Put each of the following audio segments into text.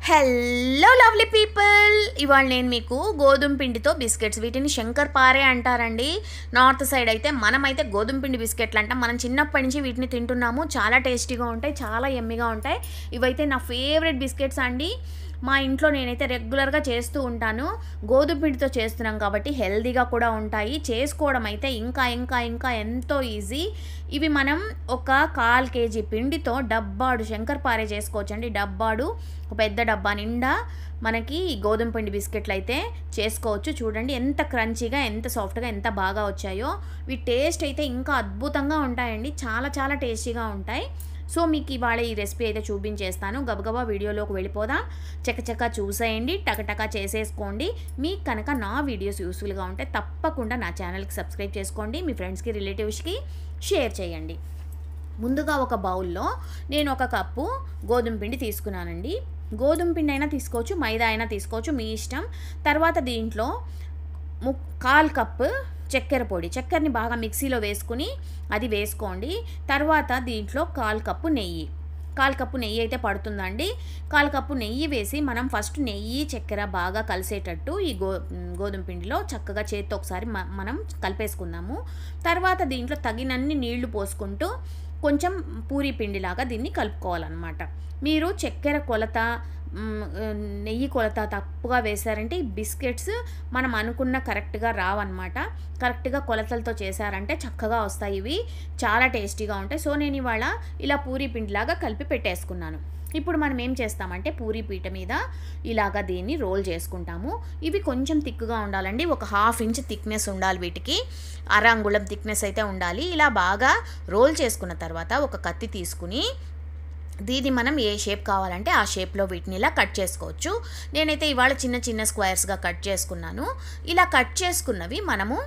Hello lovely people, ఇవాళ నేను మీకు గోధుమ పిండితో బిస్కెట్స్, వీటిని శంకర్పారే అంటారండి. నార్త్ సైడ్ అయితే మనమైతే గోధుమ పిండి బిస్కెట్లు అంటాం. మనం చిన్నప్పటి నుంచి వీటిని తింటున్నాము. చాలా టేస్టీగా ఉంటాయి, చాలా యమ్మీగా ఉంటాయి. ఇవైతే నా ఫేవరెట్ బిస్కెట్స్ అండి. మా ఇంట్లో నేనైతే రెగ్యులర్గా చేస్తూ ఉంటాను. గోధుమ పిండితో చేస్తున్నాం కాబట్టి హెల్దీగా కూడా ఉంటాయి. చేసుకోవడం అయితే ఇంకా ఇంకా ఇంకా ఎంతో ఈజీ. ఇవి మనం ఒక 1/4 కేజీ పిండితో డబ్బాడు శంకర్పారే చేసుకోవచ్చండి. డబ్బాడు, ఒక పెద్ద డబ్బా నిండా మనకి గోధుమ పిండి బిస్కెట్లు అయితే చేసుకోవచ్చు. చూడండి ఎంత క్రంచీగా, ఎంత సాఫ్ట్గా, ఎంత బాగా వచ్చాయో. వీటి టేస్ట్ అయితే ఇంకా అద్భుతంగా ఉంటాయండి. చాలా చాలా టేస్టీగా ఉంటాయి. సో మీకు ఇవాళ ఈ రెసిపీ అయితే చూపించేస్తాను. గబగబా వీడియోలోకి వెళ్ళిపోదాం. చకచక చూసేయండి, టకటక చేసేసుకోండి. మీకు కనుక నా వీడియోస్ యూస్ఫుల్గా ఉంటే తప్పకుండా నా ఛానల్కి సబ్స్క్రైబ్ చేసుకోండి. మీ ఫ్రెండ్స్కి, రిలేటివ్స్కి షేర్ చేయండి. ముందుగా ఒక బౌల్లో నేను 1 కప్పు గోధుమ పిండి తీసుకున్నానండి. గోధుమ పిండి అయినా తీసుకోవచ్చు, మైదా అయినా తీసుకోవచ్చు, మీ ఇష్టం. తర్వాత దీంట్లో 1/4 కప్పు చక్కెర పొడి, చక్కెరని బాగా మిక్సీలో వేసుకుని అది వేసుకోండి. తర్వాత దీంట్లో 1/4 కప్పు నెయ్యి, 1/4 కప్పు నెయ్యి అయితే పడుతుందండి. 1/4 కప్పు నెయ్యి వేసి మనం ఫస్ట్ నెయ్యి చక్కెర బాగా కలిసేటట్టు ఈ గోధుమ పిండిలో చక్కగా చేత్తో ఒకసారి మనం కలిపేసుకుందాము. తర్వాత దీంట్లో తగినన్ని నీళ్లు పోసుకుంటూ కొంచెం పూరీ పిండిలాగా దీన్ని కలుపుకోవాలన్నమాట. మీరు చక్కెర కొలత, నెయ్యి కొలత తప్పుగా వేశారంటే ఈ బిస్కెట్స్ మనం అనుకున్న కరెక్ట్గా రావన్నమాట. కరెక్ట్గా కొలతలతో చేశారంటే చక్కగా వస్తాయి. ఇవి చాలా టేస్టీగా ఉంటాయి. సో నేను ఇవాళ ఇలా పూరీ పిండిలాగా కలిపి పెట్టేసుకున్నాను. ఇప్పుడు మనం ఏం చేస్తామంటే పూరీ పీట మీద ఇలాగా దీన్ని రోల్ చేసుకుంటాము. ఇవి కొంచెం థిక్గా ఉండాలండి. ఒక 1/2 ఇంచ్ థిక్నెస్ ఉండాలి, వీటికి 1/2 అంగుళం థిక్నెస్ అయితే ఉండాలి. ఇలా బాగా రోల్ చేసుకున్న తర్వాత ఒక కత్తి తీసుకుని దీన్ని మనం ఏ షేప్ కావాలంటే ఆ షేప్లో వీటిని ఇలా కట్ చేసుకోవచ్చు. నేనైతే ఇవాళ చిన్న చిన్న స్క్వేర్స్గా కట్ చేసుకున్నాను. ఇలా కట్ చేసుకున్నవి మనము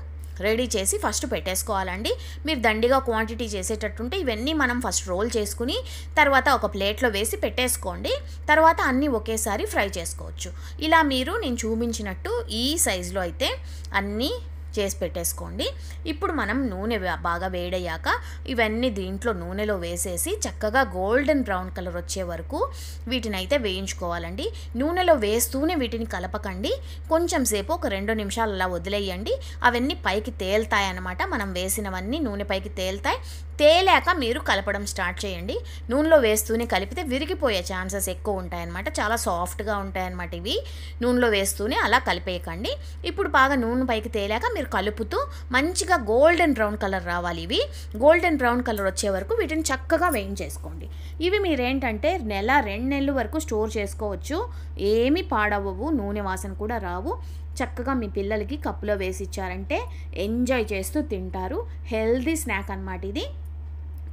రెడీ చేసి ఫస్ట్ పెట్టేసుకోవాలండి. మీరు దండిగా క్వాంటిటీ చేసేటట్టుంటే ఇవన్నీ మనం ఫస్ట్ రోల్ చేసుకుని తర్వాత ఒక ప్లేట్లో వేసి పెట్టేసుకోండి. తర్వాత అన్నీ ఒకేసారి ఫ్రై చేసుకోవచ్చు. ఇలా మీరు నేను చూపించినట్టు ఈ సైజులో అయితే అన్నీ చేసి పెట్టేసుకోండి. ఇప్పుడు మనం నూనె బాగా వేడయ్యాక ఇవన్నీ దీంట్లో నూనెలో వేసేసి చక్కగా గోల్డెన్ బ్రౌన్ కలర్ వచ్చే వరకు వీటిని అయితే వేయించుకోవాలండి. నూనెలో వేస్తూనే వీటిని కలపకండి. కొంచెం సేపు ఒక 2 నిమిషాలు అలా వదిలేయండి. అవన్నీ పైకి తేలుతాయన్నమాట. మనం వేసినవన్నీ నూనె పైకి తేలుతాయి. తేలాక మీరు కలపడం స్టార్ట్ చేయండి. నూనెలో వేస్తూనే కలిపితే విరిగిపోయే ఛాన్సెస్ ఎక్కువ ఉంటాయన్నమాట. చాలా సాఫ్ట్గా ఉంటాయన్నమాట ఇవి. నూనెలో వేస్తూనే అలా కలిపేయకండి. ఇప్పుడు బాగా నూనె పైకి తేలాక మీరు కలుపుతూ మంచిగా గోల్డెన్ బ్రౌన్ కలర్ రావాలి. ఇవి గోల్డెన్ బ్రౌన్ కలర్ వచ్చే వరకు వీటిని చక్కగా వేయించేసుకోండి. ఇవి మీరేంటంటే 1-2 నెలల వరకు స్టోర్ చేసుకోవచ్చు. ఏమీ పాడవవు, నూనె వాసన కూడా రావు. చక్కగా మీ పిల్లలకి కప్పులో వేసి ఇచ్చారంటే ఎంజాయ్ చేస్తూ తింటారు. హెల్దీ స్నాక్ అన్నమాట ఇది.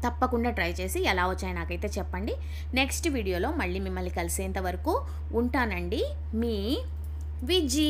తప్పకుండా ట్రై చేసి ఎలా వచ్చాయో నాకైతే చెప్పండి. నెక్స్ట్ వీడియోలో మళ్ళీ మిమ్మల్ని కలిసేంత వరకు ఉంటానండి. మీ విజీ.